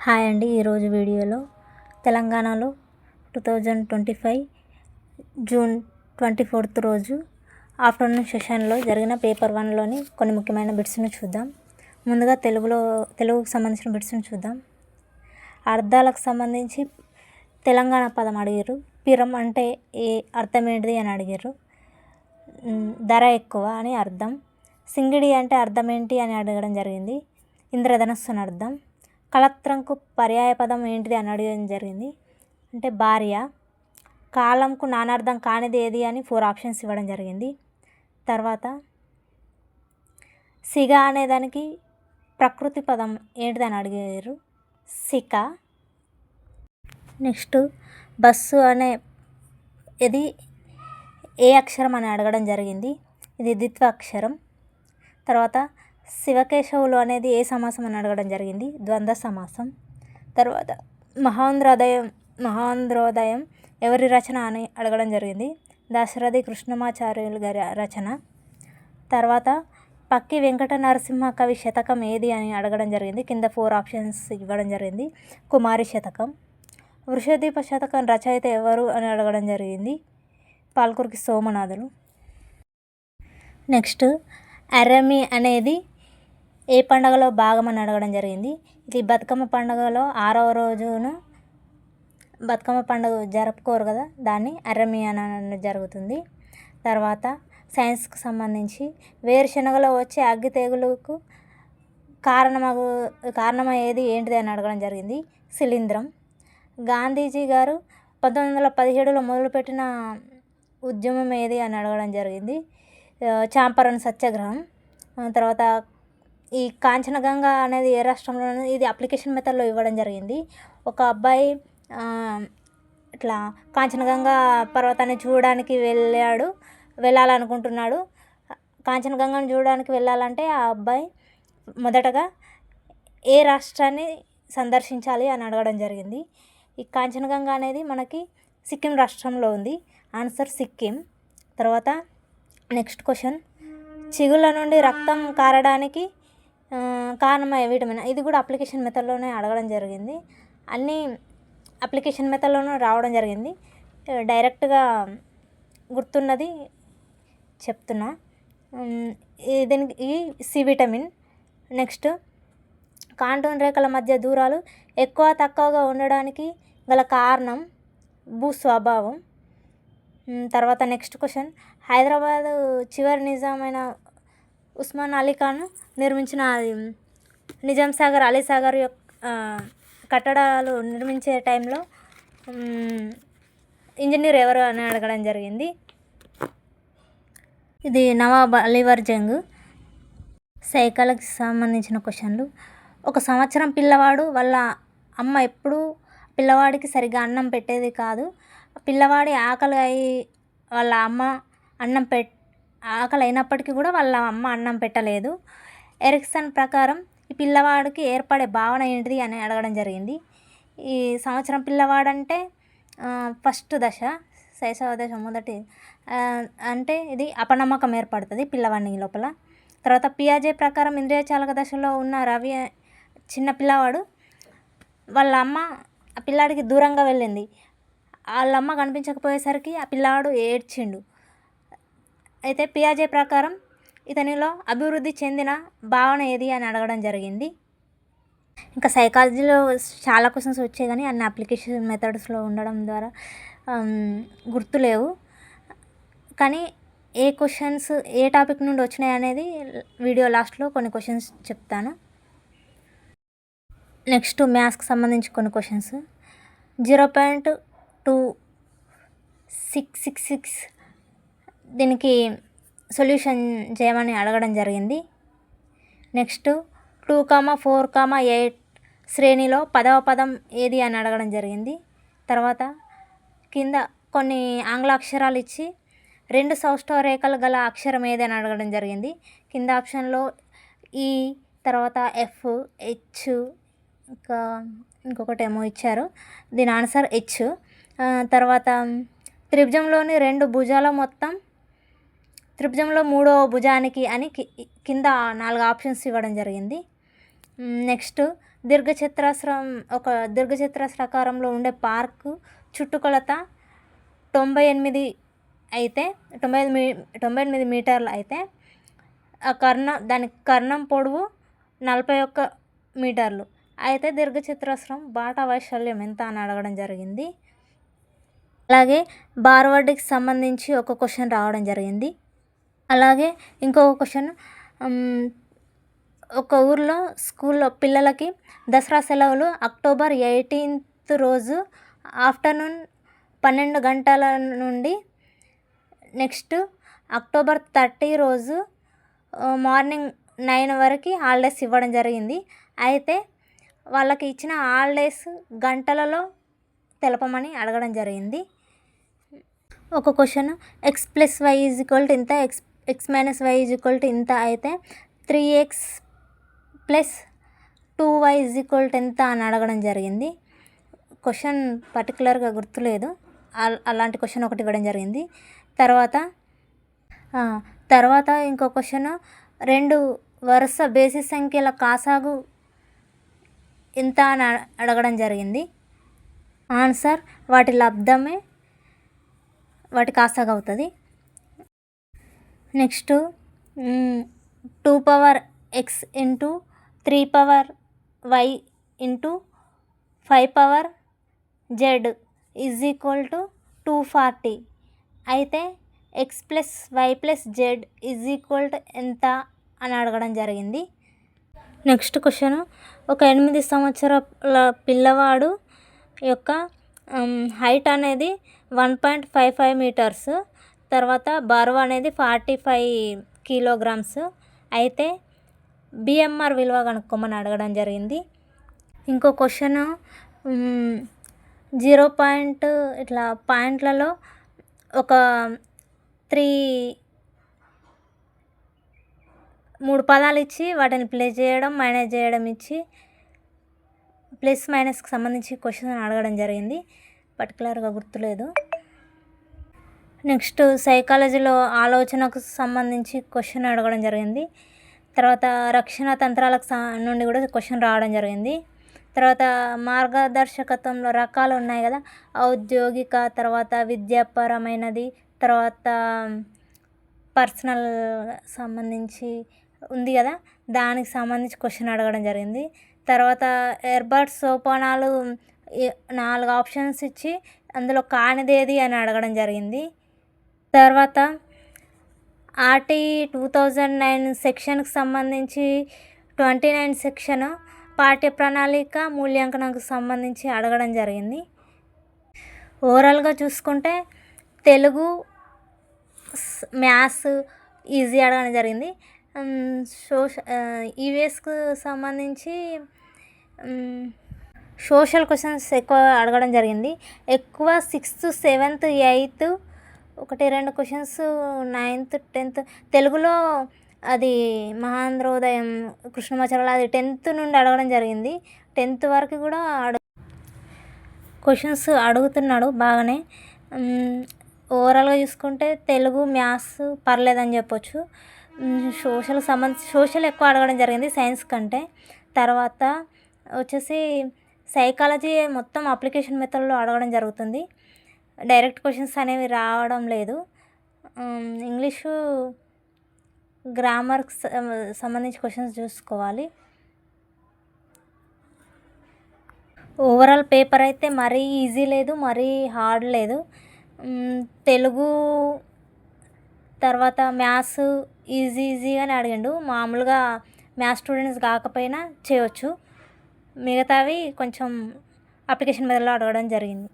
Hi అండి. ఈరోజు వీడియోలో తెలంగాణలో 2025 జూన్ 24 రోజు ఆఫ్టర్నూన్ సెషన్లో జరిగిన పేపర్ 1లోని కొన్ని ముఖ్యమైన బిట్స్ని చూద్దాం. ముందుగా తెలుగుకు సంబంధించిన బిట్స్ని చూద్దాం. అర్థాలకు సంబంధించి తెలంగాణ పదం అడిగారు. పిరం అంటే అర్థం ఏంటిది అని అడిగారు. ధర ఎక్కువ అని అర్థం. సింగిడి అంటే అర్థం ఏంటి అని అడగడం జరిగింది. ఇంద్రధనస్సు అని అర్థం. కళత్రంకు పర్యాయ పదం ఏంటిది అని అడగడం జరిగింది. అంటే భార్య. కాలంకు నానార్థం కానిది ఏది అని 4 ఆప్షన్స్ ఇవ్వడం జరిగింది. తర్వాత సిగ అనేదానికి ప్రకృతి పదం ఏంటిది అని అడిగారు. సిక. నెక్స్ట్ బస్సు అనే ఇది ఏ అక్షరం అని అడగడం జరిగింది. ఇది ద్విత్వ అక్షరం. తర్వాత శివకేశవులు అనేది ఏ సమాసం అని అడగడం జరిగింది. ద్వంద్వ సమాసం. తర్వాత మహేంద్రోదయం ఎవరి రచన అని అడగడం జరిగింది. దాశరథి కృష్ణమాచార్యులు గారి రచన. తర్వాత పక్కి వెంకట నరసింహ కవి శతకం ఏది అని అడగడం జరిగింది. కింద 4 ఆప్షన్స్ ఇవ్వడం జరిగింది. కుమారి శతకం. వృషదీప శతకం రచయిత ఎవరు అని అడగడం జరిగింది. పాల్కురికి సోమనాథులు. నెక్స్ట్ అర్రమి అనేది ఏ పండుగలో భాగం అని అడగడం జరిగింది. ఇది బతుకమ్మ పండుగలో 6వ రోజున బతుకమ్మ పండుగ జరుపుకోరు కదా, దాన్ని అర్రమి అని జరుగుతుంది. తర్వాత సైన్స్కి సంబంధించి వేరుశనగలో వచ్చే అగ్గి తెగులుకు కారణమయ్యేది ఏంటిది అని అడగడం జరిగింది. శిలీంధ్రం. గాంధీజీ గారు 1917లో మొదలుపెట్టిన ఉద్యమం ఏది అని అడగడం జరిగింది. చంపారణ్ సత్యాగ్రహం. తర్వాత ఈ కాంచనగంగా అనేది ఏ రాష్ట్రంలో ఇది అప్లికేషన్ మెథడ్లో ఇవ్వడం జరిగింది. ఒక అబ్బాయి ఇట్లా కాంచనగంగా పర్వతాన్ని చూడడానికి వెళ్ళాలనుకుంటున్నాడు. కాంచనగంగను చూడడానికి వెళ్ళాలంటే ఆ అబ్బాయి మొదటగా ఏ రాష్ట్రాన్ని సందర్శించాలి అని అడగడం జరిగింది. ఈ కాంచనగంగా అనేది మనకి సిక్కిం రాష్ట్రంలో ఉంది. ఆన్సర్ సిక్కిం. తర్వాత నెక్స్ట్ క్వశ్చన్, చిగుళ్ళ నుండి రక్తం కారడానికి కారణమయ్యే విటమిన్. ఇది కూడా అప్లికేషన్ మెథడ్లోనే అడగడం జరిగింది. అన్నీ అప్లికేషన్ మెథడ్లోనే రావడం జరిగింది. డైరెక్ట్గా గుర్తున్నది చెప్తున్నా. దీనికి ఈ సి విటమిన్. నెక్స్ట్ కాంటూన్ రేఖల మధ్య దూరాలు ఎక్కువ తక్కువగా ఉండడానికి గల కారణం భూస్వభావం. తర్వాత నెక్స్ట్ క్వశ్చన్, హైదరాబాద్ చివరి నిజామైన ఉస్మాన్ అలీ ఖాన్ నిర్మించిన నిజాం సాగర్, అలీ సాగర్ కట్టడాలు నిర్మించే టైంలో ఇంజనీర్ ఎవరు అని అడగడం జరిగింది. ఇది నవాబ్ అలీవర్ జంగ్. సైకాలజీకి సంబంధించిన క్వశ్చన్లు. ఒక సంవత్సరం పిల్లవాడు వాళ్ళ అమ్మ ఎప్పుడూ పిల్లవాడికి సరిగ్గా అన్నం పెట్టేది కాదు. పిల్లవాడి ఆకలి అయి వాళ్ళ అమ్మ ఆకలి అయినప్పటికీ కూడా వాళ్ళ అమ్మ అన్నం పెట్టలేదు. ఎరిక్సన్ ప్రకారం ఈ పిల్లవాడికి ఏర్పడే భావన ఏంటిది అని అడగడం జరిగింది. ఈ సంవత్సరం పిల్లవాడంటే ఫస్ట్ దశ, శైశవ దశ మొదటి అంటే ఇది అపనమ్మకం ఏర్పడుతుంది పిల్లవాడిని లోపల. తర్వాత పియాజే ప్రకారం ఇంద్రియచాలక దశలో ఉన్న రవి చిన్న పిల్లవాడు వాళ్ళ అమ్మ ఆ పిల్లాడికి దూరంగా వెళ్ళింది. వాళ్ళ అమ్మ కనిపించకపోయేసరికి ఆ పిల్లాడు ఏడ్చిండు. అయితే పియాజే ప్రకారం ఇతనిలో అభివృద్ధి చెందిన భావన ఏది అని అడగడం జరిగింది. ఇంకా సైకాలజీలో చాలా క్వశ్చన్స్ వచ్చాయి కానీ అన్ని అప్లికేషన్ మెథడ్స్లో ఉండడం ద్వారా గుర్తులేవు. కానీ ఏ క్వశ్చన్స్ ఏ టాపిక్ నుండి వచ్చినాయి అనేది వీడియో లాస్ట్లో కొన్ని క్వశ్చన్స్ చెప్తాను. నెక్స్ట్ మ్యాథ్స్కి సంబంధించి కొన్ని క్వశ్చన్స్. 0.2666 దీనికి సొల్యూషన్ చేయమని అడగడం జరిగింది. నెక్స్ట్ 2,4,8 శ్రేణిలో 10వ పదం ఏది అని అడగడం జరిగింది. తర్వాత కింద కొన్ని ఆంగ్ల అక్షరాలు ఇచ్చి 2 సౌష్ఠవ రేఖలు గల అక్షరం ఏది అని అడగడం జరిగింది. కింద ఆప్షన్లో ఈ, తర్వాత ఎఫ్, హెచ్, ఇంకొకటి ఏమో ఇచ్చారు. దీని ఆన్సర్ హెచ్. తర్వాత త్రిభుజంలోని 2 భుజాల మొత్తం త్రిభుజంలో 3వ భుజానికి అని కింద 4 ఆప్షన్స్ ఇవ్వడం జరిగింది. నెక్స్ట్ దీర్ఘచతురస్రాకారంలో ఉండే పార్కు చుట్టుకొలత 98 అయితే 98 మీటర్లు అయితే దాని కర్ణం పొడవు 41 మీటర్లు. అయితే దీర్ఘచతురస్రం బాటా వైశాల్యం ఎంత అని అడగడం జరిగింది. అలాగే బార్వర్డ్కి సంబంధించి ఒక క్వశ్చన్ రావడం జరిగింది. అలాగే ఇంకొక క్వశ్చన్, ఒక ఊర్లో స్కూల్లో పిల్లలకి దసరా సెలవులు అక్టోబర్ 18 రోజు ఆఫ్టర్నూన్ 12 గంటల నుండి నెక్స్ట్ అక్టోబర్ 30 రోజు మార్నింగ్ 9 వరకు హాలిడేస్ ఇవ్వడం జరిగింది. అయితే వాళ్ళకి ఇచ్చిన హాలిడేస్ గంటలలో తెలపమని అడగడం జరిగింది. ఒక క్వశ్చన్, x+y ఇంత, x-y ఇంత అయితే 3x + 2y ఎంత అని అడగడం జరిగింది. క్వశ్చన్ పర్టికులర్గా గుర్తులేదు, అలాంటి క్వశ్చన్ ఒకటి ఇవ్వడం జరిగింది. తర్వాత ఇంకో క్వశ్చన్, 2 వరుస బేసి సంఖ్యల కాసాగు ఎంత అని అడగడం జరిగింది. ఆన్సర్ వాటి లబ్ధమే వాటి కాసాగు అవుతుంది. నెక్స్ట్ 2x × 3y × 5z = 240 అయితే x+y+z ఎంత అని అడగడం జరిగింది. నెక్స్ట్ క్వశ్చన్, ఒక 8 సంవత్సరాల పిల్లవాడు యొక్క హైట్ అనేది 1.55 మీటర్స్, తర్వాత బరువు అనేది 45 కిలోగ్రామ్స్ అయితే బిఎంఆర్ విలువ కనుక్కోమని అడగడం జరిగింది. ఇంకో క్వశ్చన్, 0 ఇట్లా పాయింట్లలో ఒక 3 పదాలు ఇచ్చి వాటిని ప్లస్ చేయడం మైనస్ చేయడం ఇచ్చి ప్లస్ మైనస్కి సంబంధించి క్వశ్చన్ అడగడం జరిగింది, పర్టికులర్గా గుర్తులేదు. నెక్స్ట్ సైకాలజీలో ఆలోచనకు సంబంధించి క్వశ్చన్ అడగడం జరిగింది. తర్వాత రక్షణ తంత్రాలకు నుండి కూడా క్వశ్చన్ రావడం జరిగింది. తర్వాత మార్గదర్శకత్వంలో రకాలు ఉన్నాయి కదా, ఔద్యోగిక, తర్వాత విద్యాపరమైనది, తర్వాత పర్సనల్ సంబంధించి ఉంది కదా, దానికి సంబంధించి క్వశ్చన్ అడగడం జరిగింది. తర్వాత హెర్బర్ట్ సోపానాలు 4 ఆప్షన్స్ ఇచ్చి అందులో కానిదేది అని అడగడం జరిగింది. తర్వాత ఆర్టీ 2009 సెక్షన్కి సంబంధించి 29 సెక్షన్ పాఠ్య ప్రణాళిక మూల్యాంకనంకు సంబంధించి అడగడం జరిగింది. ఓవరాల్గా చూసుకుంటే తెలుగు, మ్యాథ్స్ ఈజీ అడగడం జరిగింది. ఈవీఎస్కు సంబంధించి సోషల్ క్వశ్చన్స్ ఎక్కువ అడగడం జరిగింది. ఎక్కువ 6th, 7th, 8th 1-2 questions, 9th, 10th తెలుగులో అది మహాంధ్రోదయం, కృష్ణమాచార్యులు అది 10th నుండి అడగడం జరిగింది. 10th వరకు కూడా క్వశ్చన్స్ అడుగుతున్నాడు బాగానే. ఓవరాల్గా చూసుకుంటే తెలుగు, మ్యాథ్స్ పర్లేదని చెప్పొచ్చు. సోషల్ ఎక్కువ అడగడం జరిగింది సైన్స్ కంటే. తర్వాత వచ్చేసి సైకాలజీ మొత్తం అప్లికేషన్ మెథడ్లో అడగడం జరుగుతుంది, డైరెక్ట్ క్వశ్చన్స్ అనేవి రావడం లేదు. ఇంగ్లీషు గ్రామర్కి సంబంధించి క్వశ్చన్స్ చూసుకోవాలి. ఓవరాల్ పేపర్ అయితే మరీ ఈజీ లేదు, మరీ హార్డ్ లేదు. తెలుగు తర్వాత మ్యాథ్స్ ఈజీగానే అడిగిండు, మామూలుగా మ్యాథ్స్ స్టూడెంట్స్ కాకపోయినా చేయవచ్చు. మిగతావి కొంచెం అప్లికేషన్ మెథడ్లో అడగడం జరిగింది.